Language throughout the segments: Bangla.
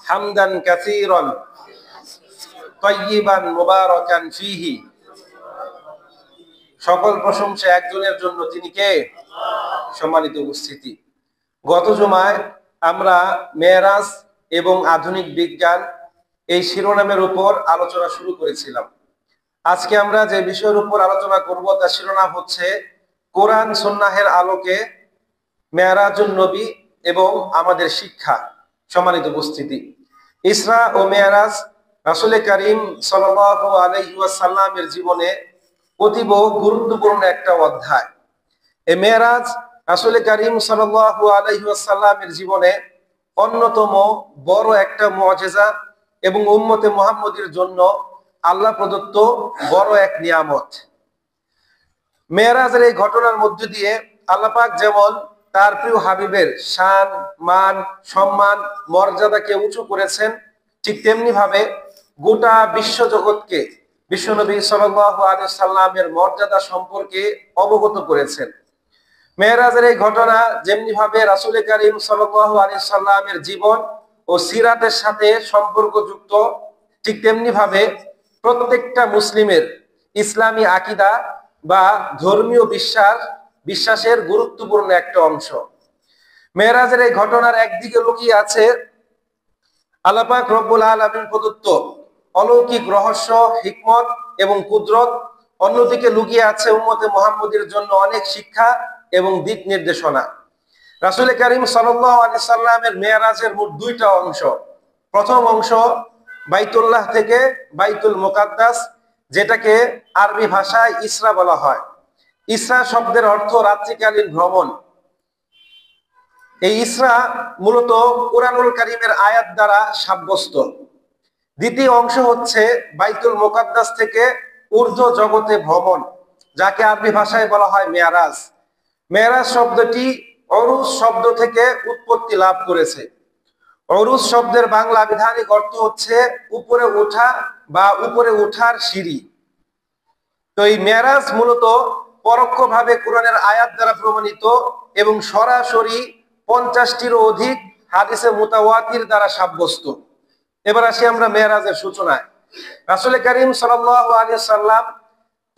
হামদান কাসীরান তাইয়িবান মুবারাকান ফীহি। সকল প্রশংসা একজনের জন্য, তিনি কে? সম্মানিত উপস্থিতি, গত জুমায় আমরা মেরাজ এবং আধুনিক বিজ্ঞান এই শিরোনামের উপর আলোচনা শুরু করেছিলাম। আজকে আমরা যে বিষয়ের উপর আলোচনা করব তার শিরোনাম হচ্ছে কোরআন সুন্নাহের আলোকে মেরাজুন নবী এবং আমাদের শিক্ষা। সম্মানিত উপস্থিতি, ইসরা ও মেরাজ রাসূল করিম সাল্লাল্লাহু আলাইহি ওয়াসাল্লামের জীবনে অতীব গুরুত্বপূর্ণ একটা অধ্যায়। এই মেরাজ রাসূল করিম সাল্লাল্লাহু আলাইহি ওয়াসাল্লামের জীবনে অন্যতম বড় একটা মুআজিজা এবং উম্মতে মুহাম্মদের জন্য আল্লাহ প্রদত্ত বড় এক নিয়ামত। মেরাজের এই ঘটনার মধ্য দিয়ে আল্লাহ পাক যেমন তার প্রিয় হাবিবের শান, মান, সম্মান, মর্যাদাকে উঁচু করেছেন, ঠিক তেমনি ভাবে গোটা বিশ্ব জগৎকে বিশ্বনবী সাল্লাল্লাহু আলাইহি সাল্লামের মর্যাদা সম্পর্কে অবগত করেছেন। মেরাজের এই ঘটনা যেমনি ভাবে রাসূল করিম সাল্লাল্লাহু আলাইহি সাল্লামের জীবন ও সিরাতের সাথে সম্পর্কযুক্ত, ঠিক তেমনি ভাবে প্রত্যেকটা মুসলিমের ইসলামী আকীদা বা ধর্মীয় বিশ্বাসের গুরুত্বপূর্ণ একটা অংশ। মেরাজের এই ঘটনার একদিকে লুকিয়ে আছে আল্লাহ পাক রব্বুল আলামিন প্রদত্ত অলৌকিক রহস্য, হিকমত এবং কুদরত, অন্যদিকে লুকিয়ে আছে উম্মতে মুহাম্মদের জন্য অনেক শিক্ষা এবং দিক নির্দেশনা। রাসূল করিম সাল্লাল্লাহু আলাইহি সাল্লামের মেরাজের মোট দুইটা অংশ। প্রথম অংশ বাইতুল্লাহ থেকে বাইতুল মুকাদ্দাস, যেটাকে আরবি ভাষায় ইসরা বলা হয়। ইসরা শব্দের অর্থ রাত্রিকালীন ভ্রমণ। এই ইসরা মূলত কুরআনুল কারীমের আয়াত দ্বারা সাব্যস্ত। দ্বিতীয় অংশ হচ্ছে বাইতুল মুকাদ্দাস থেকে ঊর্ধ্ব জগতে ভ্রমণ, যাকে আরবি ভাষায় বলা হয় মেরাজ। মেরাজ শব্দটি অরুজ শব্দ থেকে উৎপত্তি লাভ করেছে। অরুজ শব্দের বাংলা আবিধানিক অর্থ হচ্ছে উপরে ওঠা বা উপরে ওঠার সিঁড়ি। তো এই মেরাজ মূলত পরোক্ষভাবে কোরআনের আয়াত দ্বারা প্রমাণিত এবং সরাসরি 50টিরও অধিক হাদিসে মুতাওয়াতির দ্বারা সাব্যস্ত। এবার আসি আমরা মেরাজের সূচনায়। রাসূল করিম সাল্লাল্লাহু আলাইহি সাল্লাম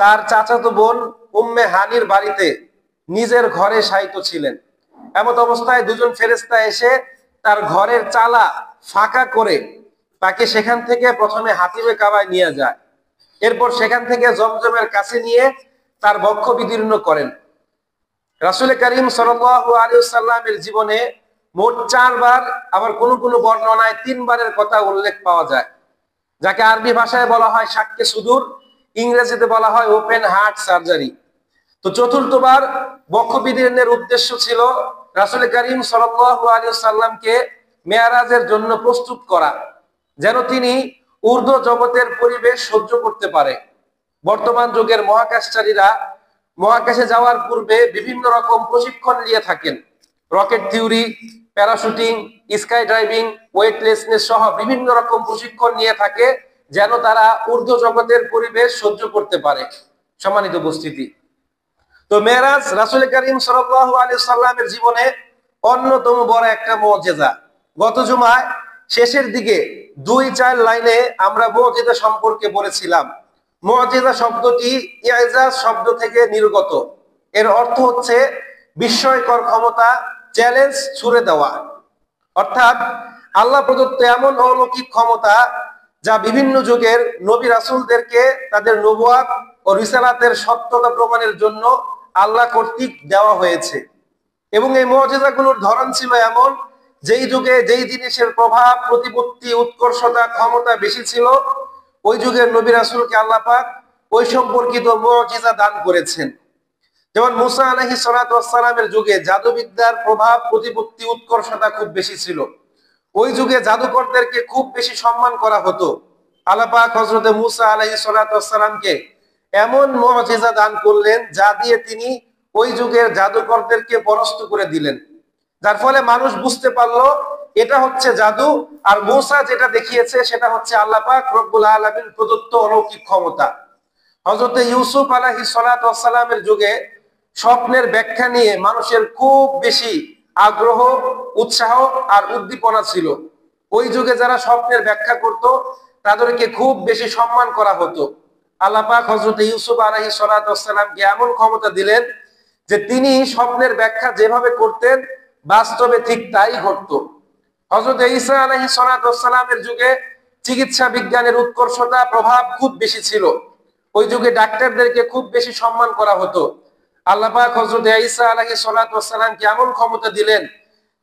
তার চাচাতো বোন উম্মে হানির বাড়িতে নিজের ঘরে শায়িত ছিলেন। এমত অবস্থায় দুজন ফেরেশতা এসে তার ঘরের চালা ফাঁকা করে তাকে সেখান থেকে প্রথমে হাতিমে কাবায় নিয়ে যায়। এরপর সেখান থেকে জমজমের কাছে নিয়ে তার বক্ষ বিদীর্ণ করেন। রাসূল করিম সাল্লাল্লাহু আলাইহি সাল্লামের জীবনে মোট 4 বার, আবার কোন কোন বর্ণনায় 3 বারের কথা উল্লেখ পাওয়া যায়, যাকে আরবি ভাষায় বলা হয় শাক্কে সুদূর, ইংরেজিতে বলা হয় ওপেন হার্ট সার্জারি। তো চতুর্থবার বক্ষ বিদীর্ণের উদ্দেশ্য ছিল রাসূল করিম সাল্লাল্লাহু আলাইহি সাল্লামকে মেরাজের জন্য প্রস্তুত করা, যেন তিনি ঊর্ধ্ব জগতের পরিবেশ সহ্য করতে পারে। বর্তমান যুগের মহাকাশচারীরা মহাকাশে যাওয়ার পূর্বে বিভিন্ন রকম প্রশিক্ষণ নিয়ে থাকেন। Rocket theory, parachuting, sky driving, weightlessness সহ বিভিন্ন রকম প্রশিক্ষণ নিয়ে থাকে, যেন তারা ঊর্ধ্ব জগতের পরিবেশ সহ্য করতে পারে। সম্মানিত উপস্থিতি, তো মেরাজ রাসূল করিম সাল্লাল্লাহু আলাইহি সাল্লামের জীবনে অন্যতম বড় একটা মুআজিজা। গত জুমায় শেষের দিকে 2-4 লাইনে আমরা মুআজিজা সম্পর্কে বলেছিলাম। মুআজিজা শব্দটি ইজাজ শব্দ থেকে নির্গত। এর অর্থ হচ্ছে বিস্ময়কর ক্ষমতা, চ্যালেঞ্জ ছুড়ে দেওয়া। অর্থাৎ আল্লাহ প্রদত্ত এমন অলৌকিক ক্ষমতা যা বিভিন্ন যুগের নবী রাসূলদেরকে তাদের নবুয়াত ও রিসালাতের সত্যতা প্রমাণের জন্য আল্লাহ কর্তৃক দেওয়া হয়েছে। এবং এই মুআজিজাগুলোর ধরন ছিল এমন, যেই যুগে যেই জিনিসের প্রভাব, প্রতিপত্তি, উৎকর্ষতা, ক্ষমতা বেশি ছিল, ওই যুগের নবী রাসূলকে আল্লাহ পাক ওই সম্পর্কিত মুআজিজা দান করেছেন। যেমন মুসা আলাইহিস সালাতু ওয়াস সালামের যুগে জাদুবিদ্যার প্রভাব, প্রতিপত্তি, উৎকর্ষতা খুব বেশি ছিল। ওই যুগে জাদুকরদেরকে খুব বেশি সম্মান করা হতো। আল্লাহ পাক হযরত মুসা আলাইহিস সালাতু ওয়াস সালামকে এমন মুআজিজা দান করলেন, যা দিয়ে তিনি ওই যুগের জাদুকরদেরকে পরাস্ত করে দিলেন। যার ফলে মানুষ বুঝতে পারলো এটা হচ্ছে জাদু, আর মুসা যেটা দেখিয়েছে সেটা হচ্ছে আল্লাহ পাক রব্বুল আলামিন প্রদত্ত অলৌকিক ক্ষমতা। হযরত ইউসুফ আলাইহিস সালাতু ওয়াস সালামের যুগে স্বপ্নের ব্যাখ্যা নিয়ে মানুষের খুব বেশি আগ্রহ, উৎসাহ আর উদ্দীপনা ছিল। ওই যুগে যারা স্বপ্নের ব্যাখ্যা করত তাদেরকে খুব বেশি সম্মান করা হতো। আল্লাহ পাক হযরত ইউসুফ আলাইহিস সালাতু ওয়াস সালামকে এমন ক্ষমতা দিলেন যে তিনি স্বপ্নের ব্যাখ্যা যেভাবে করতেন বাস্তবে ঠিক তাই ঘটতো। হযরত ঈসা আলাইহিস সালাতু ওয়াস সালামের যুগে চিকিৎসা বিজ্ঞানের উৎকর্ষতা প্রভাব খুব বেশি ছিল। ওই যুগে ডাক্তারদেরকে খুব বেশি সম্মান করা হতো। আল্লাহ পাক হযরত ঈসা আলাইহিস সালাতু ওয়াস সালামকে এমন ক্ষমতা দিলেন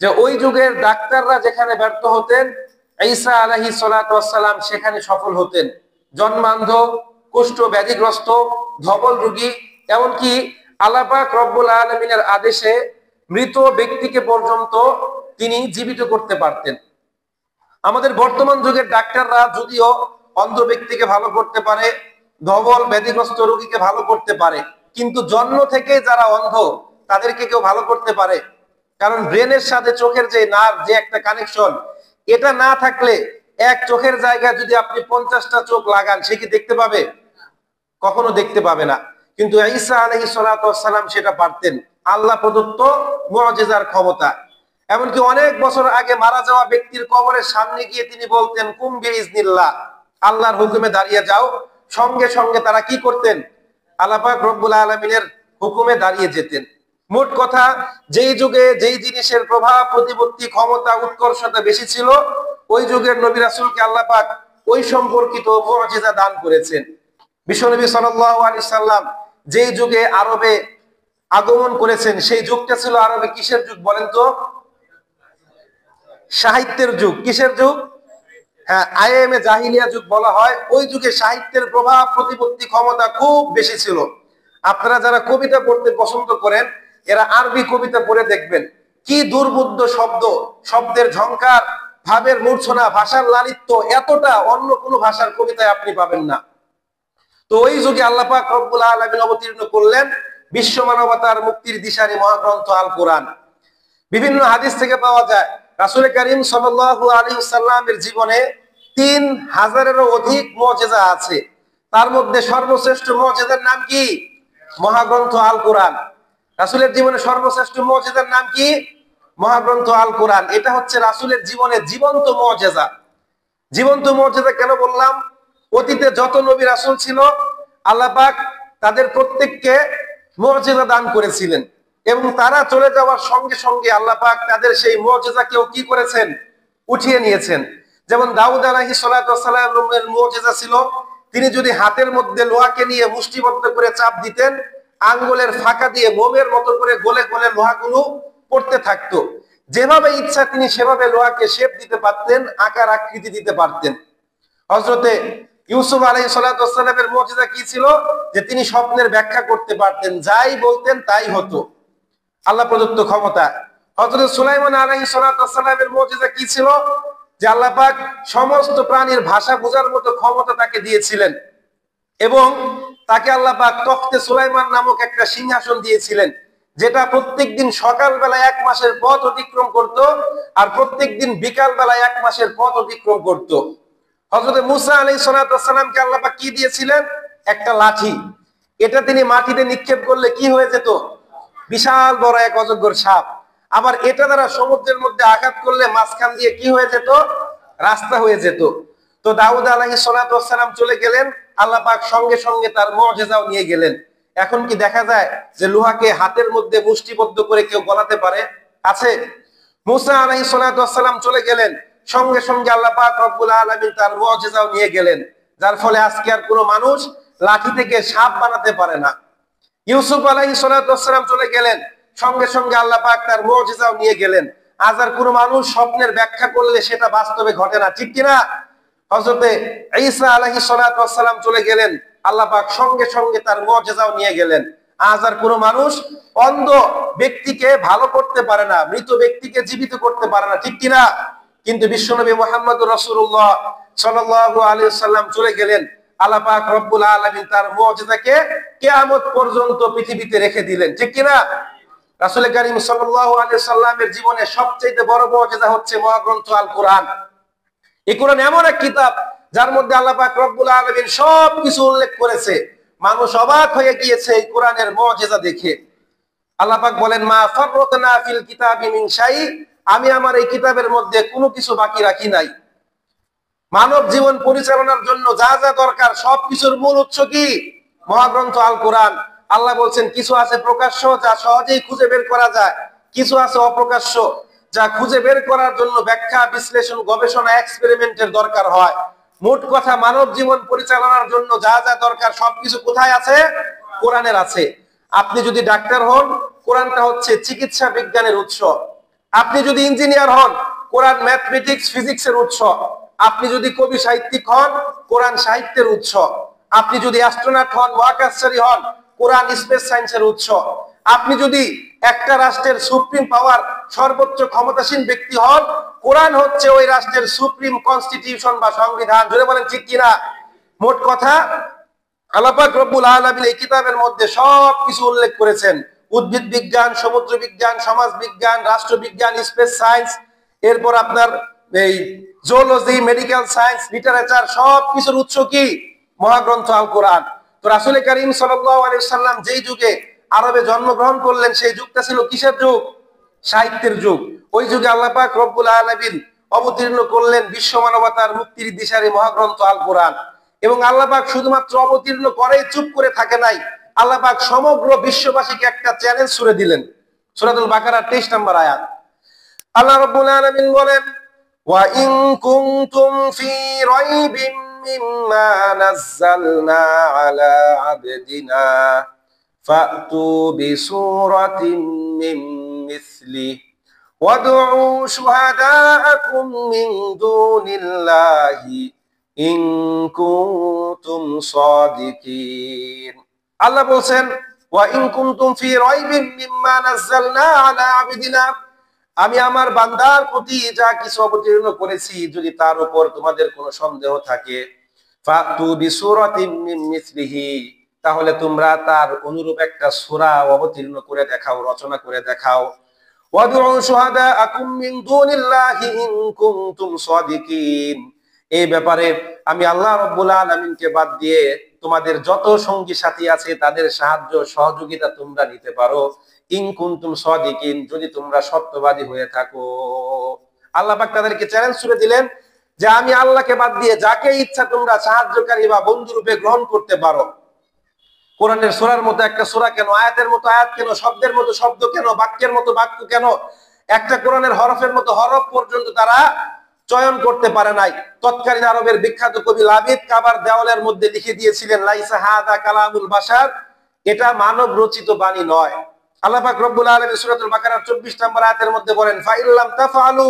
যে ওই যুগের ডাক্তাররা যেখানে ব্যর্থ হতেন, ঈসা আলাইহিস সালাতু ওয়াস সালাম সেখানে সফল হতেন। জন্মান্ধ, কুষ্ঠ ব্যাধিগ্রস্ত, ধবল রোগী, এমনকি আল্লাহ পাক রব্বুল আলামিনের আদেশে মৃত ব্যক্তিকে পর্যন্ত তিনি জীবিত করতে পারতেন। আমাদের বর্তমান যুগের ডাক্তাররা যদিও অন্ধ ব্যক্তিকে ভালো করতে পারে, ধবল ব্যাধিগ্রস্ত রোগীকে ভালো করতে পারে, কিন্তু জন্ম থেকে যারা অন্ধ তাদেরকে কেউ ভালো করতে পারে? কারণ ব্রেনের সাথে চোখের যে নার্ভ, যে একটা কানেকশন, এটা না থাকলে এক চোখের জায়গায় যদি আপনি 50টা চোখ লাগান, সে কি দেখতে পাবে? কখনো দেখতে পাবে না। কিন্তু ঈসা আলাইহিস সালাতু ওয়াস সালাম সেটা পারতেন। আল্লাহ প্রদত্ত মুআজিজার ক্ষমতা। এমনকি অনেক বছর আগে মারা যাওয়া ব্যক্তির কবরের সামনে গিয়ে তিনি বলতেন কুম বিইজনিল্লাহ, আল্লাহর হুকুমে দাঁড়িয়ে যাও। সঙ্গে সঙ্গে তারা কি করতেন? আল্লাহ পাক রব্বুল আলামিনের হুকুমে দাঁড়িয়ে যেতেন। মোট কথা, যেই যুগে যেই জিনিসের প্রভাব প্রতিপত্তি ক্ষমতা উৎকর্ষতা বেশি ছিল, ওই যুগের নবী রাসূলকে আল্লাহ পাক ওই সম্পর্কিত মুআজিজা দান করেছেন। বিশ্বনবী সাল্লাল্লাহু আলাইহি সাল্লাম যেই যুগে আরবে আগমন করেছেন, সেই যুগটা ছিল আরবে কিসের যুগ বলেন তো? সাহিত্যের যুগ। কিসের যুগ? হ্যাঁ, আইএমএ জাহিলিয়া যুগ বলা হয়। ওই যুগে সাহিত্যের প্রভাব প্রতিপত্তি ক্ষমতা খুব বেশি ছিল। আপনারা যারা কবিতা পড়তে পছন্দ করেন, এরা আরবি কবিতা পড়ে দেখবেন কি দুর্বোধ্য শব্দ, শব্দের ঝংকার, ভাবের মূর্ছনা, ভাষার লালিত্য, এতটা অন্য কোনো ভাষার কবিতায় আপনি পাবেন না। তো ওই যুগে আল্লাহ পাক রব্বুল আলামিন অবতীর্ণ করলেন বিশ্ব মানবতার মুক্তির দিশারি মহাগ্রন্থ আল কোরআন। বিভিন্ন হাদিস থেকে পাওয়া যায় রাসূল করিম সাল্লাল্লাহু আলাইহি ওয়াসাল্লামের জীবনে 3000-এরও অধিক মুআজিজা আছে। তার মধ্যে সর্বশ্রেষ্ঠ মুআজিজার নাম কি? মহাগ্রন্থ আল কোরআন। রাসূলের জীবনে সর্বশ্রেষ্ঠ মুআজিজার নাম কি? মহাগ্রন্থ আল কোরআন। এটা হচ্ছে রাসূলের জীবনে জীবন্ত মুআজিজা। জীবন্ত মুআজিজা কেন বললাম? অতীতে যত নবী রাসূল ছিল, আল্লাহ পাক তাদের প্রত্যেককে মুআজিজা দান করেছিলেন এবং তারা চলে যাওয়ার সঙ্গে সঙ্গে আল্লাহ পাক তাদের সেই মুআজিজাকেও কি করেছেন? উঠিয়ে নিয়েছেন। যেমন দাউদ আলাইহিস সালাতু ওয়াস সালামের মুআজিজা ছিল, তিনি যদি হাতের মধ্যে লোহাকে নিয়ে মুষ্টিবদ্ধ করে চাপ দিতেন, আঙ্গুলের ফাঁকা দিয়ে মোমের মতো করে গলে গলে লোহাগুলো পড়তে থাকতো। যেভাবে ইচ্ছা তিনি সেভাবে লোহাকে শেপ দিতে পারতেন, আকার আকৃতি দিতে পারতেন। হযরতে ইউসুফ আলাইহিস সালাতু ওয়াস সালামের মুআজিজা কি ছিল? যে তিনি স্বপ্নের ব্যাখ্যা করতে পারতেন, যাই বলতেন তাই হতো। আল্লাহ প্রদত্ত ক্ষমতা। হযরত সুলাইমান আলাইহিস সালাতু ওয়াস সালামের মুআজিজা কি ছিল? যে আল্লাহ পাক সমস্ত প্রাণীর ভাষা বোঝার মতো ক্ষমতা তাকে দিয়েছিলেন এবং তাকে আল্লাহ পাক তখতে সুলাইমান নামক একটা সিংহাসন দিয়েছিলেন, যেটা প্রত্যেকদিন সকালবেলা 1 মাসের পথ অতিক্রম করত আর প্রত্যেকদিন বিকাল বেলা 1 মাসের পথ অতিক্রম করত। হযরত মূসা আলাইহিস সালাতু ওয়াস সালামকে আল্লাহ পাক কি দিয়েছিলেন? একটা লাঠি। এটা তিনি মাটিতে নিক্ষেপ করলে কি হয়ে যেত? বিশাল বড় এক অজগর সাপ। আবার এটা দ্বারা সমুদ্রের মধ্যে আঘাত করলে মাঝখান দিয়ে কি হয়ে যেত? রাস্তা হয়ে যেত। তো দাউদ আলাইহিস সালাতু ওয়াস সালাম চলে গেলেন, আল্লাহ পাক সঙ্গে সঙ্গে তার মুআজিজাও নিয়ে গেলেন। এখন কি দেখা যায় যে লোহাকে হাতের মধ্যে মুষ্টিবদ্ধ করে কেউ গলাতে পারে? আছে? মূসা আলাইহিস সালাতু ওয়াস সালাম চলে গেলেন, সঙ্গে সঙ্গে আল্লাহ পাক রব্বুল আলামিন তার মুআজিজাও নিয়ে গেলেন, যার ফলে আজকে আর কোনো মানুষ লাঠি থেকে সাপ বানাতে পারে না। ইউসুফ আলাইহিস সালাতু ওয়াস সালাম চলে গেলেন, সঙ্গে সঙ্গে আল্লাহ পাক তার মুআজিজাও নিয়ে গেলেন। আজ আর কোনো মানুষ স্বপ্নের ব্যাখ্যা করলে সেটা বাস্তবে ঘটে না, ঠিক কিনা? হযরতে ঈসা আলাইহিস সালাতু ওয়াস সালাম চলে গেলেন, আল্লাহ পাক সঙ্গে সঙ্গে তার মুআজিজাও নিয়ে গেলেন। আজ আর কোনো মানুষ অন্ধ ব্যক্তিকে ভালো করতে পারে না, মৃত ব্যক্তিকে জীবিত করতে পারে না, ঠিক কিনা? কিন্তু বিশ্বনবী মুহাম্মদুর রাসূলুল্লাহ সাল্লাল্লাহু আলাইহি ওয়াসাল্লাম চলে গেলেন, আল্লাহ পাক রব্বুল আলামিন তার মুআজিজাকে কিয়ামত পর্যন্ত পৃথিবীতে রেখে দিলেন, ঠিক কিনা? রাসূল করিম সাল্লাল্লাহু আলাইহি ওয়াসাল্লামের জীবনে সবচেয়ে বড় মুআজিজা হচ্ছে মহাগ্রন্থ আল কোরআন। এই কোরআন এমন এক কিতাব যার মধ্যে আল্লাহ পাক রব্বুল আলামিন সবকিছু উল্লেখ করেছে। মানুষ অবাক হয়ে গিয়েছে এই কোরআনের মুআজিজা দেখে। আল্লাহ পাক বলেন, মা ফাররাতনা ফিল কিতাবি মিন শাই, আমি আমার এই কিতাবের মধ্যে কোনো কিছু বাকি রাখি নাই। মানব জীবন পরিচালনার জন্য যা যা দরকার সবকিছুর মূল উৎস কি? মহাগ্রন্থ আল কোরআন। আল্লাহ বলছেন কিছু আছে প্রকাশ্য যা সহজেই খুঁজে বের করা যায়, কিছু আছে অপ্রকাশ্য যা খুঁজে বের করার জন্য ব্যাখ্যা, বিশ্লেষণ, গবেষণা, এক্সপেরিমেন্টের দরকার হয়। মোট কথা মানব জীবন পরিচালনার জন্য যা যা দরকার সবকিছু কোথায় আছে? কোরআনের আছে। আপনি যদি ডাক্তার হন, কোরআনটা হচ্ছে চিকিৎসা বিজ্ঞানের উৎস। আপনি যদি ইঞ্জিনিয়ার হন, কোরআন ম্যাথমেটিক্স ফিজিক্সের উৎস। আপনি যদি কবি সাহিত্যিক হন, কোরআন সাহিত্যের উৎস। আপনি যদি অ্যাস্ট্রোনট হন, মহাকাশচারী হন, কোরআন স্পেস সায়েন্সের উৎস। আপনি যদি একটা রাষ্ট্রের সুপ্রিম পাওয়ার সর্বোচ্চ ক্ষমতাসীন ব্যক্তি হন, কোরআন হচ্ছে ওই রাষ্ট্রের সুপ্রিম কনস্টিটিউশন বা সংবিধান। জোরে বলেন ঠিক কিনা? মোট কথা আল্লাহ পাক রব্বুল আলামিন এই কিতাবের মধ্যে সবকিছু উল্লেখ করেছেন। উদ্ভিদ বিজ্ঞান, সমুদ্র বিজ্ঞান, সমাজ বিজ্ঞান, রাষ্ট্রবিজ্ঞান, স্পেস সায়েন্স, এরপর আপনার এই জুলজি, মেডিকেল সায়েন্স, লিটারেচার, সবকিছুর উৎস কি? মহাগ্রন্থ আল কোরআন। তো রাসূল করিম সাল্লাল্লাহু আলাইহি ওয়াসাল্লাম যেই যুগে আরবে জন্মগ্রহণ করলেন, সেই যুগটা ছিল কিসের যুগ? সাহিত্যের যুগ। ওই যুগে আল্লাহ পাক রব্বুল আলামিন অবতীর্ণ করলেন বিশ্ব মানবতার মুক্তির দিশারি মহাগ্রন্থ আল কোরআন। এবং আল্লাহ পাক শুধুমাত্র অবতীর্ণ করেই চুপ করে থাকে নাই, আল্লাহ পাক সমগ্র বিশ্ববাসীকে একটা চ্যালেঞ্জ ছুড়ে দিলেন। সূরাতুল বাকারার 23 নম্বর আয়াত। আল্লাহ রাব্বুল আলামিন বলেন, ওয়া ইন কুনতুম ফি রাইবিন মিম্মা নাযালনা আলা আবদিনা ফাতু বিসূরাতিন মিন মিসলি ওয়াদউ শুহাদাআকুম মিন দুনিল্লাহি ইন কুনতুম সাদিকিন। আল্লাহ বলেন, ওয়া ইন কুনতুম ফি রাইবিন মিম্মা নাযালনা আলা আবদিনা, আমি আমার বান্দার প্রতি যা কিছু অবতীর্ণ করেছি যদি তার উপর তোমাদের কোনো সন্দেহ থাকে, ফাতু বিসূরাতিন মিন মিসলিহি, তাহলে তোমরা তার অনুরূপ একটা সূরা অবতীর্ণ করে দেখাও, রচনা করে দেখাও। ওয়াদউ শুহাদাআকুম মিন দুনিল্লাহি ইন কুনতুম সাদিকিন, এই ব্যাপারে আমি আল্লাহ রাব্বুল আলামিনকে বাদ দিয়ে তোমাদের যত সঙ্গী সাথী আছে তাদের সাহায্য সহযোগিতা তোমরা নিতে পারো, ইন কুনতুম সাদিকিন, যদি তোমরা সত্যবাদী হয়ে থাকো। আল্লাহ পাক তাদেরকে চ্যালেঞ্জ ছুড়ে দিলেন যে আমি আল্লাহকে বাদ দিয়ে যাকে ইচ্ছা তোমরা সাহায্যকারী বা বন্ধু রূপে গ্রহণ করতে পারো। কোরআনের সূরার মতো একটা সূরা কেন, আয়াতের মতো আয়াত কেন, শব্দের মতো শব্দ কেন, বাক্যের মতো বাক্য কেন, একটা কোরআনের হরফের মতো হরফ পর্যন্ত তারা চয়ন করতে পারে নাই। তৎকালীন আরবের বিখ্যাত কবি লাবিদ কাবার দেওয়ালের মধ্যে লিখে দিয়েছিলেন, লাইসা হাদা কালামুল বাশার, এটা মানব রচিত বাণী নয়। আল্লাহ পাক রব্বুল আলামিন সূরাতুল বাকারার 24 নম্বর আয়াতের মধ্যে বলেন, ফাইল্লাম তাফআলু,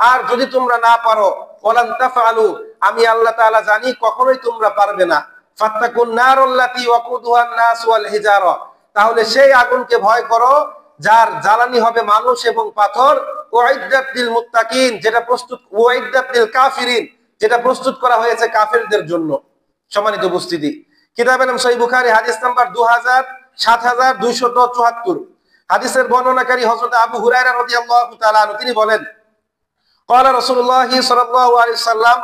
আর যদি তোমরা না পারো, ওয়ালান তাফআলু, আমি আল্লাহ তাআলা জানি কখনোই তোমরা পারবে না, ফাত্তাকুন নারুল্লাতী ওয়াকুদুহান নাস ওয়াল হিজারা, তাহলে সেই আগুনকে ভয় করো যার জ্বালানি হবে মানুষ এবং পাথর, উইদ্দাত লিল মুত্তাকিন, যেটা প্রস্তুত, উইদ্দাত লিল কাফিরিন, যেটা প্রস্তুত করা হয়েছে কাফেরদের জন্য। সম্মানিত উপস্থিতি, কিতাবে নাম সহিহ বুখারী, হাদিস নাম্বার 7274। হাদিসের বর্ণনাকারী হযরত আবু হুরায়রা রাদিয়াল্লাহু তাআলা আনহু, তিনি বলেন, ক্বালা রাসূলুল্লাহ সাল্লাল্লাহু আলাইহি ওয়াসাল্লাম,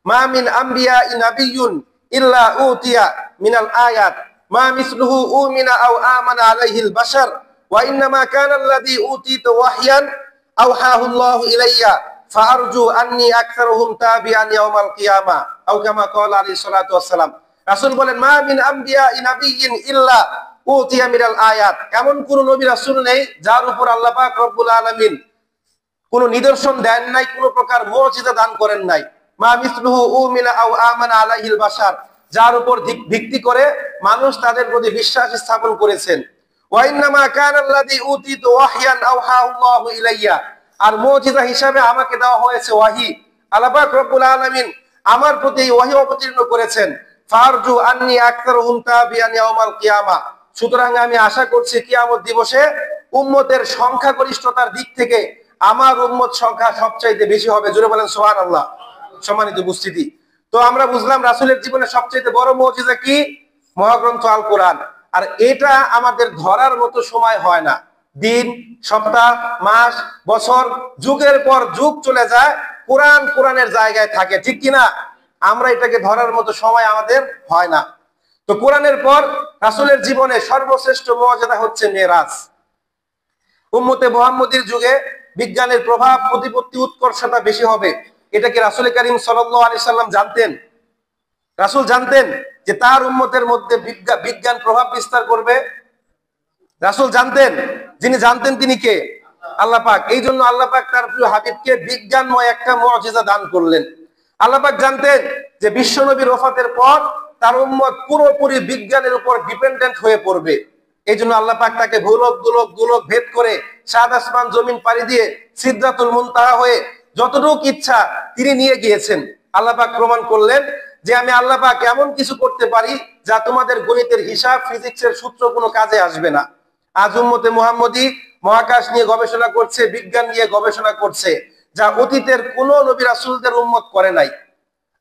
মা মিন আমবিয়াই নাবিয়্যুন ইল্লা উতিয়া মিনাল আয়াত মা মিসলুহু উমিনা আও আমানা আলাইহিল বাশার ওয়া ইন্নামা কানা আল্লাযী উতিতু ওয়াহয়ান আওহাহু আল্লাহু ইলাইয়া ফাআরজু আন্নী আকসারুহুম তাবিআন ইয়াউমাল কিয়ামা আও কামা ক্বালা আলাইহিস সালাতু ওয়াসসালাম। রাসূল বলেন, মা মিন আমবিয়াই নাবিয়্যিন ইল্লা উতিয়া মিনাল আয়াত, এমন কোন নবী রাসূল নেই যার উপর আল্লাহ পাক রব্বুল আলামিন কোন নিদর্শন দেন নাই, কোন প্রকার মুজিজা দান করেন নাই। মা মিসলুহু উমিনা আও আমানা আলাইহিল বাশার, যার উপর ভিত্তি করে মানুষ তাদের প্রতি বিশ্বাস স্থাপন করেছেন। ওয়া ইন্নামা কানা আল্লাযী উতিতু ওয়াহয়ান আওহাহু আল্লাহু ইলাইয়া, আর মুজিজা হিসাবে আমাকে দেওয়া হয়েছে ওয়াহি। আল্লাহ পাক রব্বুল আলামিন আমার প্রতি এই ওয়াহি অবতীর্ণ করেছেন। ফারজু আন্নী আকসারুহুম তাবিআন ইয়াউমাল কিয়ামা, সুতরাং আমি আশা করছি কিয়ামত দিবসে উম্মতের সংখ্যাগরিষ্ঠতার দিক থেকে আমার উম্মত সংখ্যা সবচাইতে বেশি হবে। জোরে বলেন সুবহানাল্লাহ। সম্মানিত উপস্থিতি, তো আমরা বুঝলাম রাসূলের জীবনে সবচেয়ে বড় মুজিজা কি? মহাগ্রন্থ আল কোরআন। আর এটা আমাদের ধরার মতো সময় হয় না। দিন, সপ্তাহ, মাস, বছর, যুগের পর যুগ চলে যায়, কোরআন কোরআনের জায়গায় থাকে, ঠিক কিনা? আমরা এটাকে ধরার মতো সময় আমাদের হয় না। তো কোরআনের পর রাসূলের জীবনে সর্বশ্রেষ্ঠ মুজিজা হচ্ছে মেরাজ। উম্মতে মুহাম্মদীর যুগে বিজ্ঞানের প্রভাব প্রতিপত্তি উৎকর্ষতা বেশি হবে। এটা কি রাসূল করিম সাল্লাল্লাহু আলাইহি সাল্লাম জানতেন? রাসূল জানতেন যে তার উম্মতের মধ্যে বিজ্ঞান প্রভাব বিস্তার করবে? রাসূল জানতেন। যিনি জানতেন তিনি কে? আল্লাহ পাক। এই জন্য আল্লাহ পাক তার প্রিয় হাবিবকে বিজ্ঞানময় একটা মুজিজা দান করলেন। আল্লাহ পাক জানতেন যে বিশ্ব নবীর ওফাতের পর তার উম্মত পুরোপুরি বিজ্ঞানের উপর ডিপেন্ডেন্ট হয়ে পড়বে। এই জন্য আল্লাহ পাক তাকে ভূলোক দুলোক ভেদ করে সাত আসমান জমিন পাড়ি দিয়ে সিদরাতুল মুনতাহা হয়ে যতটুকু ইচ্ছা তিনি নিয়ে গিয়েছেন। আল্লাহ পাক প্রমাণ করলেন যে আমি আল্লাহ পাক এমন কিছু করতে পারি যা তোমাদের গণিতের হিসাব ফিজিক্সের সূত্র কোনো কাজে আসবে না। আজ উম্মতে মুহাম্মদী মহাকাশ নিয়ে গবেষণা করছে, বিজ্ঞান নিয়ে গবেষণা করছে, যা অতীতের কোন নবী রাসূলদের উম্মত করে নাই।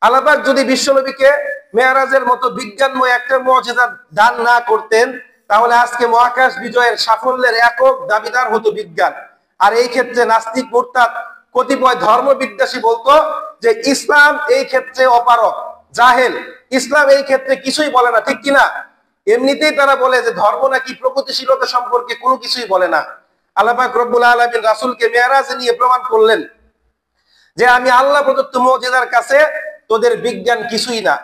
আল্লাহ পাক যদি বিশ্ব নবীকে মেরাজের মতো বিজ্ঞানময় একটা মুজিজা দান না করতেন, তাহলে আজকে মহাকাশ বিজয়ের সাফল্যের একক দাবিদার হতো বিজ্ঞান। আর এই ক্ষেত্রে নাস্তিক মুরতাদ কতিপয় ধর্মবিদ্বেষী বলতো যে ইসলাম এই ক্ষেত্রে অপারক, জাহেল, ইসলাম এই ক্ষেত্রে কিছুই বলে না, ঠিক কিনা? এমনিতেই তারা বলে যে ধর্ম নাকি প্রগতিশীলতা সম্পর্কে কোনো কিছুই বলে না। আল্লাহ পাক রব্বুল আলামিন রাসূলকে মেরাজে নিয়ে প্রমাণ করলেন যে আমি আল্লাহ প্রদত্ত মুজিজার কাছে তোদের বিজ্ঞান কিছুই না।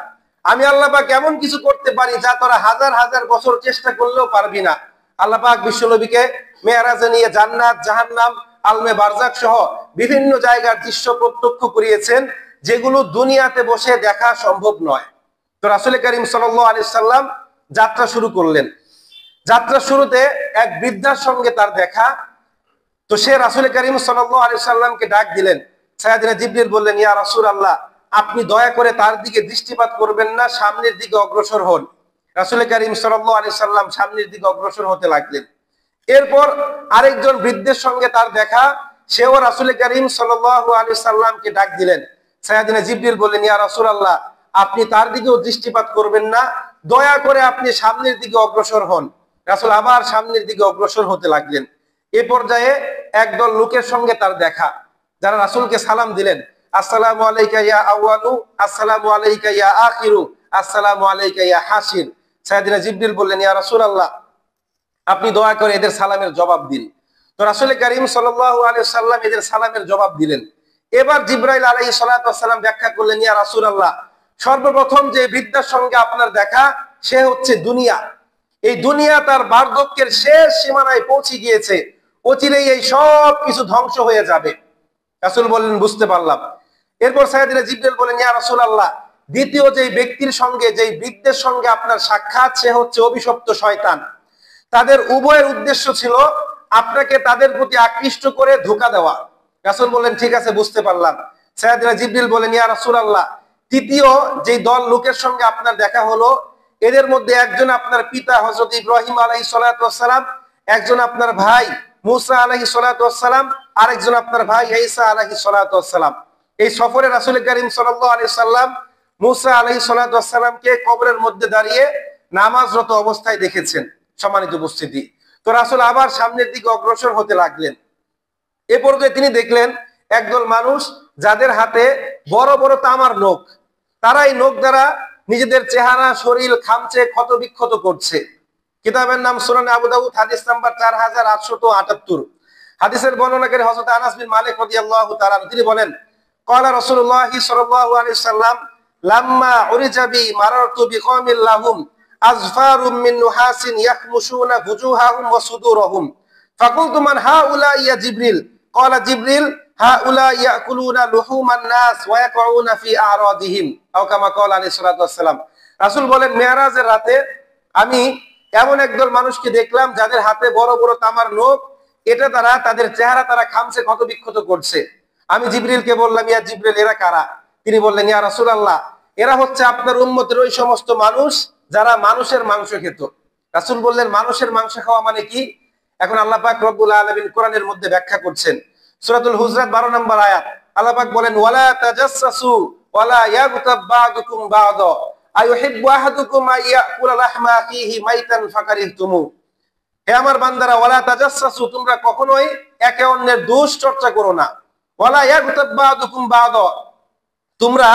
আমি আল্লাহ পাক এমন কিছু করতে পারি যা তোরা হাজার হাজার বছর চেষ্টা করলেও পারবি না। আল্লাহ পাক বিশ্ব নবীকে মেরাজে নিয়ে জান্নাত, জাহান্নাম, আলমে বারজাক সহ বিভিন্ন জায়গার দৃশ্য প্রত্যক্ষ করিয়েছেন, যেগুলো দুনিয়াতে বসে দেখা সম্ভব নয়। তো রাসূল করিম সাল্লাল্লাহু আলাইহি সাল্লাম যাত্রা শুরু করলেন। যাত্রার শুরুতে এক বৃদ্ধার সঙ্গে তার দেখা। তো সে রাসূল করিম সাল্লাল্লাহু আলাইহি সাল্লামকে ডাক দিলেন। সাইয়েদনা জিবরিল বললেন, ইয়া রাসূলুল্লাহ, আপনি দয়া করে তার দিকে দৃষ্টিপাত করবেন না, সামনের দিকে অগ্রসর হন। রাসূল করিম সাল্লাল্লাহু আলাইহি সাল্লাম সামনের দিকে অগ্রসর হতে লাগলেন। এরপর আরেকজন বৃদ্ধের সঙ্গে তার দেখা। সেও রাসূল করিম সাল্লাল্লাহু আলাইহি সাল্লামকে ডাক দিলেন। সাইয়েদনা জিবরিল বললেন, ইয়া রাসূলুল্লাহ, আপনি তার দিকেও দৃষ্টিপাত করবেন না, দয়া করে আপনি সামনের দিকে অগ্রসর হন। রাসূল আবার সামনের দিকে অগ্রসর হতে লাগলেন। এ পর্যায়ে একদল লোকের সঙ্গে তার দেখা, যারা রাসূলকে সালাম দিলেন, আসসালামু আলাইকা ইয়া আউয়ালু, আসসালামু আলাইকা ইয়া আখিরু, আসসালামু আলাইকা ইয়া হাসির। সাইয়েদনা জিবরিল বললেন, ইয়া রাসূলুল্লাহ, আপনি দয়া করে এদের সালামের জবাব দিন। তো রাসূল করিম সাল্লাল্লাহু আলাইহি সাল্লাম এদের সালামের জবাব দিলেন। এবার জিবরাইল আলাইহিস সালাতু ওয়াস সালাম ব্যাখ্যা করলেন, ইয়া রাসূলুল্লাহ, সর্বপ্রথম যে বৃদ্ধার সঙ্গে আপনার দেখা সে হচ্ছে দুনিয়া। এই দুনিয়া তার বার্ধক্যের শেষ সীমানায় পৌঁছে গিয়েছে, অচিরেই এই সব কিছু ধ্বংস হয়ে যাবে। রাসূল বললেন, বুঝতে পারলাম। এরপর সাইয়েদনা জিবরিল বলেন, ইয়া রাসূলুল্লাহ, দ্বিতীয় যে ব্যক্তির সঙ্গে, যেই বৃদ্ধের সঙ্গে আপনার সাক্ষাৎ, সে হচ্ছে অভিশপ্ত শয়তান। তাদের উভয়ের উদ্দেশ্য ছিল আপনাকে তাদের প্রতি আকৃষ্ট করে ধোঁকা দেওয়া। রাসূল বললেন, ঠিক আছে, বুঝতে পারলাম। সাইয়েদনা জিবরিল বলেন, ইয়া রাসূলুল্লাহ, তৃতীয় যে দল লোকের সঙ্গে আপনার দেখা হলো, এদের মধ্যে একজন আপনার পিতা হযরত ইব্রাহিম আলাইহিস সালাতু ওয়াস সালাম, একজন আপনার ভাই মুসা আলাইহিস সালাতু ওয়াস সালাম, আরেকজন আপনার ভাই ঈসা আলাইহিস সালাতু ওয়াস সালাম। এই সফরে রাসূল করিম সাল্লাল্লাহু আলাইহি সাল্লাম মুসা আলাইহিস সালাতু ওয়াস সালামকে কবরের মধ্যে দাঁড়িয়ে নামাজরত অবস্থায় দেখেছেন। সম্মানিত উপস্থিতি, তো রাসূল আবার সামনের দিকে অগ্রসর হতে লাগলেন। এ পর্যায়ে তিনি দেখলেন একদল মানুষ যাদের হাতে বড় বড় তামার নখ, তারা এই নখ দ্বারা নিজেদের চেহারা, শরীর খামচে ক্ষত বিক্ষত করছে। কিতাবের নাম সুনানে আবু দাউদ, হাদিস নাম্বার 4878। হাদিসের বর্ণনাকারী হযরত আনাস বিন মালিক রাদিয়াল্লাহু তাআলা, তিনি বলেন, ক্বালা রাসূলুল্লাহ সাল্লাল্লাহু আলাইহি ওয়াসাল্লাম, লাম্মা উরিজা বি মারারতু বিকওমিল লাহুম আযফারুম মিন নুহাসিন ইয়াখমুশুনা ফুজুহাহুম ওয়া সুদুরহুম ফাকুলতু মান হাউলা ইয়া জিবরিল, ক্বালা জিবরিল, হাউলা ইয়াকুলুনা লুহুমান নাস ওয়া ইয়াকুউনা ফি আরাদিহিম, আও কামা ক্বালা আলাইহিস সালাতু ওয়াস সালাম। রাসূল বলেন, মেরাজের রাতে আমি এমন একদল মানুষকে দেখলাম যাদের হাতে বড় বড় তামার নখ, এটা দ্বারা তাদের চেহারা তারা খামচে ক্ষত বিক্ষত করছে। আমি জিবরিলকে বললাম, ইয়া জিবরিল, এরা কারা? তিনি বললেন, ইয়া রাসূলুল্লাহ, এরা হচ্ছে আপনার উম্মতের ওই সমস্ত মানুষ যারা মানুষের মাংস খেত। রাসূল বললেন, মানুষের মাংস খাওয়া মানে কি? এখন আল্লাহ পাক রব্বুল আলামিন কোরআনের মধ্যে ব্যাখ্যা করছেন। সূরাতুল হুজরাত 12 নম্বর আয়াত, আল্লাহ পাক বলেন, ওয়ালা তাজাসসু ওয়ালা ইয়াগতাব বা'দুকুম বা'দা আইয়ুহিব্বু আহাদুকুম আইয়াকুলা লাহমা আখিহি মাইতান ফাকারিহতুমু। হে আমার বান্দারা, ওয়ালা তাজাসসু, তোমরা কখনোই একে অন্যের দোষ চর্চা করো না। ওয়ালা ইয়াগতাব বা'দুকুম বা'দা, তোমরা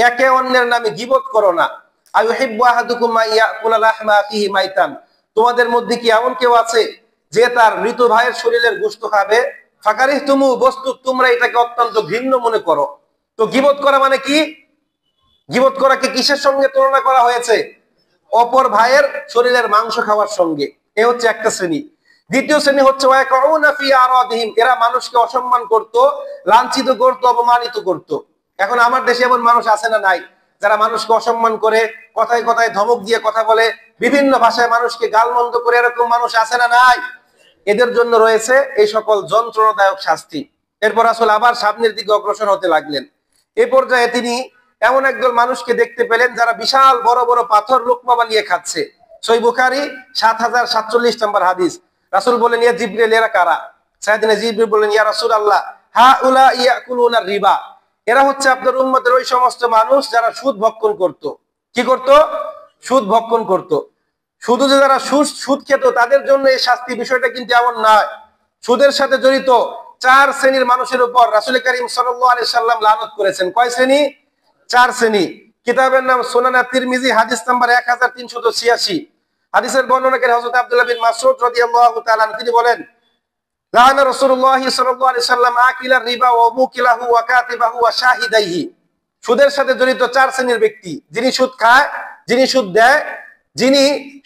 একে অন্যের নামে গীবত করো না। আইয়ুহিব্বু আহাদুকুম আইয়াকুলা লাহমা আখিহি মাইতান, তোমাদের মধ্যে কি এমন কেউ আছে যে তার মৃত ভাইয়ের শরীরের গোশত খাবে? ফাকারিহতুমু, বস্তু তোমরা এটাকে অত্যন্ত ঘৃণ্য মনে করো। তো গীবত করা মানে কি? গীবত করাকে কিসের সঙ্গে তুলনা করা হয়েছে? অপর ভাইয়ের শরীরের মাংস খাওয়ার সঙ্গে। এ হচ্ছে একটা শ্রেণী। দ্বিতীয় শ্রেণী হচ্ছে ওয়াকাউনা ফি আরাদিহিম, এরা মানুষকে অসম্মান করত, লাঞ্ছিত করত, অপমানিত করত। এখন আমার দেশে এমন মানুষ আছে না নাই যারা মানুষকে অসম্মান করে, কথায় কথায় ধমক দিয়ে কথা বলে, বিভিন্ন ভাষায় মানুষকে গালমন্দ করে, এরকম মানুষ আছে না নাই? এদের জন্য রয়েছে এই সকল যন্ত্রণাদায়ক শাস্তি। এরপর আসলে আবার সামনের দিকে অগ্রসর হতে লাগলেন। এ পর্যায়ে তিনি এমন একদল মানুষকে দেখতে পেলেন যারা বিশাল বড় বড় পাথর লুকমা বানিয়ে খাচ্ছে। সহিহ বুখারী ৭০৪৭ নম্বর হাদিস। রাসূল বলেন, ইয়া জিবরিল, এরা কারা? সাইয়েদনা জিবরিল বলেন, ইয়া রাসূলুল্লাহ, হাউলা ইয়াকুলুনা রিবা, এরা হচ্ছে আপনার উম্মতের ওই সমস্ত মানুষ যারা সুদ ভক্ষণ করত। কি করত? সুদ ভক্ষণ করত। শুধু যে যারা সুদ খেত তাদের জন্য এই শাস্তি, বিষয়টা কিন্তু এমন নয়। সুদের সাথে জড়িত 4 শ্রেণীর মানুষের উপর রাসূল করিম সাল্লাল্লাহু আলাইহি সাল্লাম লানত করেছেন। কয় শ্রেণী? 4 শ্রেণী। কিতাবের নাম সুনান তিরমিজি, হাদিস নাম্বার 1386। হাদিসের বর্ণনাকারী হযরত আব্দুল্লাহ বিন মাসউদ রাদিয়াল্লাহু তাআলা, তিনি বলেন, লানা রাসূলুল্লাহ সাল্লাল্লাহু আলাইহি সাল্লাম আকিলার রিবা ওয়া মুকিলাহু ওয়া কাতিবাহু ওয়া শাহিদাইহি। সুদের সাথে জড়িত 4 শ্রেণীর ব্যক্তি, যিনি সুদ খায়, যিনি সুদ দেয়, যিনি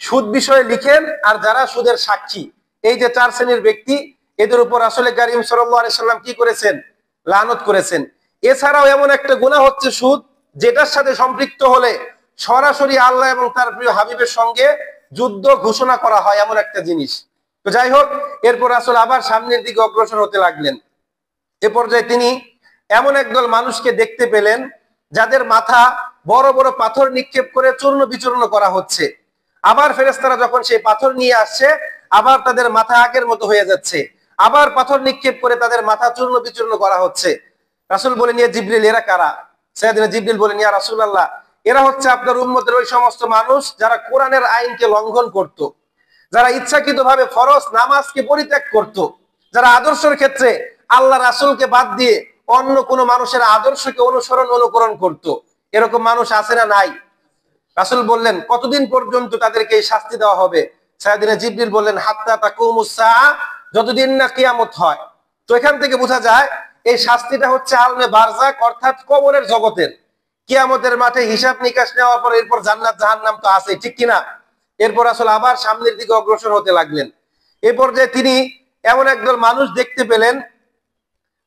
সুদ বিষয়ে লিখেন, আর যারা সুদের সাক্ষী। এই যে 4 শ্রেণীর ব্যক্তি, এদের উপর রাসূল করিম সাল্লাল্লাহু আলাইহি সাল্লাম কি করেছেন? লানত করেছেন। এছাড়াও এমন একটা গুনাহ হচ্ছে সুদ, যেটার সাথে সম্পৃক্ত হলে সরাসরি আল্লাহ এবং তার প্রিয় হাবিবের সঙ্গে যুদ্ধ ঘোষণা করা হয়, এমন একটা জিনিস। তো যাই হোক, এরপর রাসূল আবার সামনের দিকে অগ্রসর হতে লাগলেন। এ পর্যায়ে তিনি এমন একদল মানুষকে দেখতে পেলেন যাদের মাথা বড় বড় পাথর নিক্ষেপ করে চূর্ণ বিচূর্ণ করা হচ্ছে। আবার ফেরেশতারা যখন সেই পাথর নিয়ে আসছে, আবার তাদের মাথা আগের মতো হয়ে যাচ্ছে। আবার পাথর নিক্ষেপ করে তাদের মাথা চূর্ণ বিচূর্ণ করা হচ্ছে। রাসূল বলেন, ইয়া জিবরিল, এরা কারা? সাইয়েদনা জিবরিল বলেন, ইয়া রাসূলুল্লাহ, এরা হচ্ছে আপনার উম্মতের ওই সমস্ত মানুষ যারা কোরআনের আইনকে লঙ্ঘন করত, যারা ইচ্ছাকৃতভাবে ফরজ নামাজকে পরিত্যাগ করত, যারা আদর্শের ক্ষেত্রে আল্লাহ রাসূলকে বাদ দিয়ে অন্য কোনো মানুষের আদর্শকে অনুসরণ অনুকরণ করত। এরকম মানুষ আছে না নাই? রাসূল বললেন, কতদিন পর্যন্ত তাদেরকে এই শাস্তি দেওয়া হবে? সাইয়েদনা জিবরিল বললেন, হাত্তা তাকুমুস সাআ, যতদিন না কিয়ামত হয়। তো এখান থেকে বোঝা যায় এই শাস্তিটা হচ্ছে আলমে বারজাক, অর্থাৎ কবরের জগতের। কিয়ামতের মাঠে হিসাব নিকাশ নেওয়ার পর এরপর জান্নাত জাহান্নাম তো আছে, ঠিক কিনা? এরপর আসলে আবার সামনের দিকে অগ্রসর হতে লাগলেন। এ পর্যায়ে তিনি এমন একদল মানুষ দেখতে পেলেন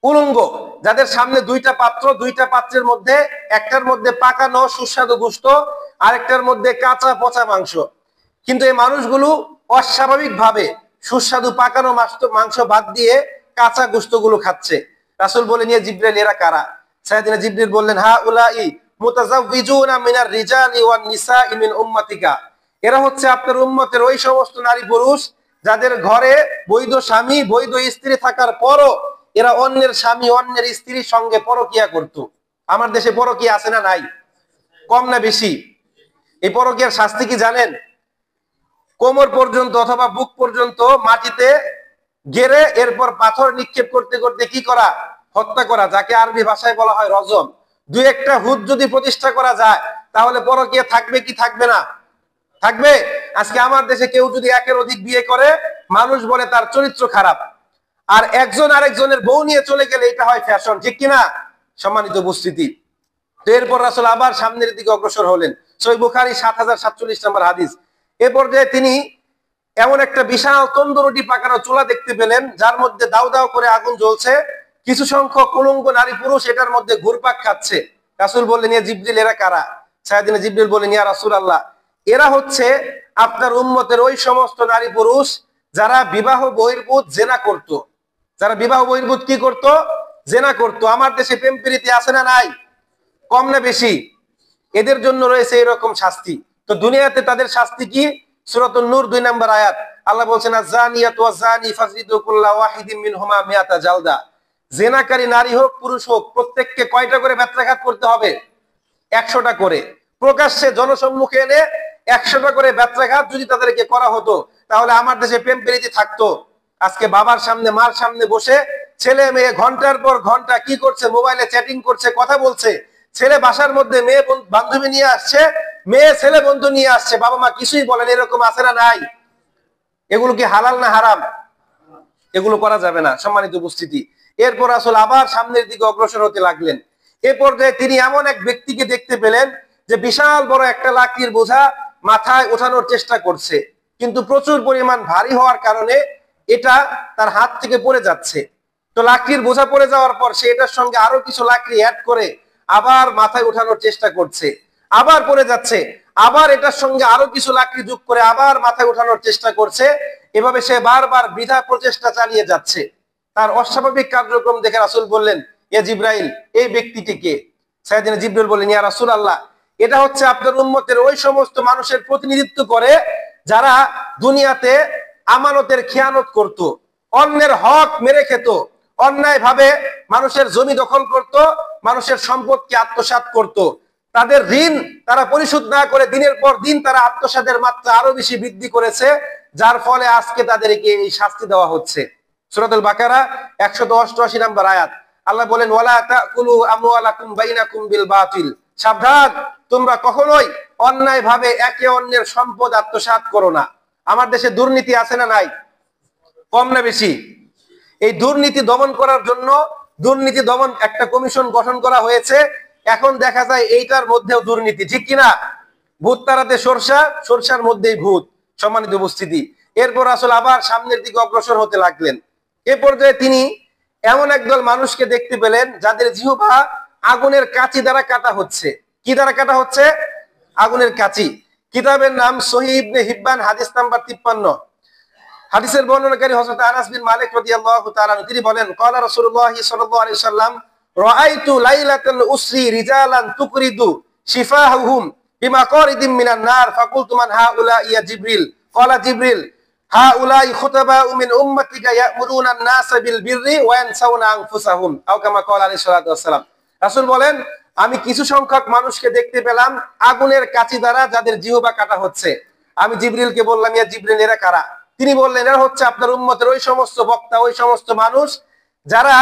উলঙ্গ, যাদের সামনে 2টা পাত্র, 2টা পাত্রের মধ্যে একটার মধ্যে পাকানো সুস্বাদু গোশত, আরেকটার মধ্যে কাঁচা পচা মাংস। কিন্তু এই মানুষগুলো অস্বাভাবিক ভাবে সুস্বাদু পাকানো মাংস বাদ দিয়ে কাঁচা গোশতগুলো খাচ্ছে। রাসূল বলেন, ইয়া জিবরিল, এরা কারা? সাইয়েদনা জিবরিল বললেন, হাউলাই মুতাযাওয়িজুনা মিনার রিজালি ওয়ান নিসাই মিন উম্মাতিকা, এরা হচ্ছে আপনার উম্মতের ওই সমস্ত নারী পুরুষ যাদের ঘরে বৈধ স্বামী বৈধ স্ত্রী থাকার পরও এরা অন্যের স্বামী অন্যের স্ত্রীর সঙ্গে পরকিয়া করত। আমার দেশে পরকিয়া আছে না নাই? কম না বেশি? এই পরকিয়ার শাস্তি কি জানেন? কোমর পর্যন্ত অথবা বুক পর্যন্ত মাটিতে গেড়ে এরপর পাথর নিক্ষেপ করতে করতে কি করা? হত্যা করা, যাকে আরবি ভাষায় বলা হয় রজম। 2-1টা হুদ যদি প্রতিষ্ঠা করা যায় তাহলে পরকিয়া থাকবে কি থাকবে না? থাকবে। আজকে আমার দেশে কেউ যদি 1-এর অধিক বিয়ে করে, মানুষ বলে তার চরিত্র খারাপ, আর একজন আরেকজনের বউ নিয়ে চলে গেলে এটা হয় ফ্যাশন, ঠিক কিনা? সম্মানিত উপস্থিতি, তো এরপর রাসূল আবার সামনের দিকে অগ্রসর হলেন। সহিহ বুখারী ৭০৪৭ নম্বর হাদিস। এ পর্যায়ে তিনি এমন একটা বিশাল তন্দুরুটি পাকানো চুলা দেখতে পেলেন, যার মধ্যে দাউ দাউ করে আগুন জ্বলছে। কিছু সংখ্যক উলঙ্গ নারী পুরুষ এটার মধ্যে ঘুরপাক খাচ্ছে। রাসূল বললেন, ইয়া জিবরিল, এরা কারা? সাইয়েদনা জিবরিল বললেন, ইয়া রাসূলুল্লাহ, এরা হচ্ছে আপনার উম্মতের ওই সমস্ত নারী পুরুষ যারা বিবাহ বহির্ভূত জেনা করত। যারা বিবাহ বহির্ভূত কি করত? জেনা করত। আমার দেশে প্রেম প্রীতি আছে না নাই? কম না বেশি? এদের জন্য রয়েছে এরকম শাস্তি। তো দুনিয়াতে তাদের শাস্তি কি? সূরাতুন নূর 2 নম্বর আয়াত, আল্লাহ বলছেন, আয-যানিয়াতু ওয়াজ-যানি ফাজলিদু কুল্লা ওয়াহিদিন মিনহুমা মিআতা জালদা। জেনাকারী নারী হোক পুরুষ হোক, প্রত্যেককে কয়টা করে বেত্রাঘাত করতে হবে? 100টা করে। প্রকাশ্যে জনসম্মুখে এনে 100টা করে বেত্রাঘাত যদি তাদেরকে করা হতো, তাহলে আমার দেশে প্রেম প্রীতি থাকতো? আজকে বাবার সামনে মার সামনে বসে ছেলে মেয়ে ঘন্টার পর ঘন্টা কি করছে? মোবাইলে চ্যাটিং করছে, কথা বলছে। ছেলে বাসার মধ্যে মেয়ে বান্ধবী নিয়ে আসছে, মেয়ে ছেলে বন্ধু নিয়ে আসছে, বাবা মা কিছুই বলেন। এরকম আছে না নাই? এগুলো কি হালাল না হারাম? এগুলো করা যাবে না। সম্মানিত উপস্থিতি, এরপর রাসূল আবার সামনের দিকে অগ্রসর হতে লাগলেন। এ পর্যায়ে তিনি এমন এক ব্যক্তিকে দেখতে পেলেন যে বিশাল বড় একটা লাকড়ির বোঝা মাথায় ওঠানোর চেষ্টা করছে, কিন্তু প্রচুর পরিমাণ ভারী হওয়ার কারণে এটা তার হাত থেকে পড়ে যাচ্ছে। তো লাকড়ির বোঝা পড়ে যাওয়ার পর সে এটার সঙ্গে আরো কিছু লাকড়ি অ্যাড করে আবার মাথায় ওঠানোর চেষ্টা করছে, আবার পড়ে যাচ্ছে, আবার এটার সঙ্গে আরো কিছু লাকড়ি যোগ করে আবার মাথায় ওঠানোর চেষ্টা করছে। এভাবে সে বারবার বৃথা প্রচেষ্টা চালিয়ে যাচ্ছে। তার অস্বাভাবিক কার্যক্রম দেখে রাসূল বললেন, ইয়া জিব্রাইল, এই ব্যক্তিটিকে? সাইয়েদনা জিবরিল বললেন, ইয়া রাসূলুল্লাহ, এটা হচ্ছে আপনার উম্মতের ওই সমস্ত মানুষের প্রতিনিধিত্ব করে যারা দুনিয়াতে আমানতের খেয়ানত করত, অন্যের হক মেরে খেত, অন্যায় ভাবে মানুষের জমি দখল করত, মানুষের সম্পদকে আত্মসাৎ করত। তাদের ঋণ তারা পরিশোধ না করে দিনের পর দিন তারা আত্মসাতের মাত্রা আরো বেশি বৃদ্ধি করেছে, যার ফলে আজকে তাদেরকে এই শাস্তি দেওয়া হচ্ছে। সূরাতুল বাকারা 188 নম্বর আয়াত। আল্লাহ বলেন, ওয়ালা তাকুলু আমওয়ালাকুম বাইনাকুম বিল বাতিল, সাবধান, তোমরা কখনোই অন্যায় ভাবে একে অন্যের সম্পদ আত্মসাৎ করো না। আমার দেশে দুর্নীতি আছে না নাই? কম না বেশি? এই দুর্নীতি দমন করার জন্য দুর্নীতি দমন একটা কমিশন গঠন করা হয়েছে। এখন দেখা যায় এইটার মধ্যেও দুর্নীতি, ঠিক কিনা? ভূত তাড়াতে সরষা, সরষার মধ্যেই ভূত। সম্মানিত উপস্থিতি, এরপর রাসূল আবার সামনের দিকে অগ্রসর হতে লাগলেন। এ পর্যায়ে তিনি এমন একদল মানুষকে দেখতে পেলেন যাদের জিহ্বা আগুনের কাঁচি দ্বারা কাটা হচ্ছে। কি দ্বারা কাটা হচ্ছে? আগুনের কাঁচি। কিতাবের নাম সহিহ ইবনে হিব্বান, হাদিস নাম্বার 53। হাদিসের বর্ণনাকারী হযরত আনাস বিন মালিক রাদিয়াল্লাহু তাআলা, তিনি বলেন, ক্বালা রাসূলুল্লাহ সাল্লাল্লাহু আলাইহি ওয়াসাল্লাম, রাআইতু লাইলাতাল উসরি রিজালান তুকরিদু শিফাহুহুম বিমাকারিদিম মিনান নার, ফাকুলতু মান হাউলা ইয়া জিবরিল? ক্বালা জিবরিল, হাউলাই খুতাবাউ মিন উম্মাতিকা ইয়ামুরুনা আন-নাসা বিল বিররি ওয়া ইয়ানসাউনা আনফুসাহুম, আও কামা ক্বালা আলাইহিস সালাতু ওয়াস সালাম। রাসূল বলেন, আমি কিছু সংখ্যক মানুষকে দেখতে পেলাম আগুনের কাঁচি দ্বারা যাদের জিহ্বা কাটা হচ্ছে। আমি জিবরিলকে বললাম, ইয়া জিবরিল, এরা কারা? তিনি বললেন, এরা হচ্ছে আপনার উম্মতের ওই সমস্ত বক্তা, ওই সমস্ত মানুষ যারা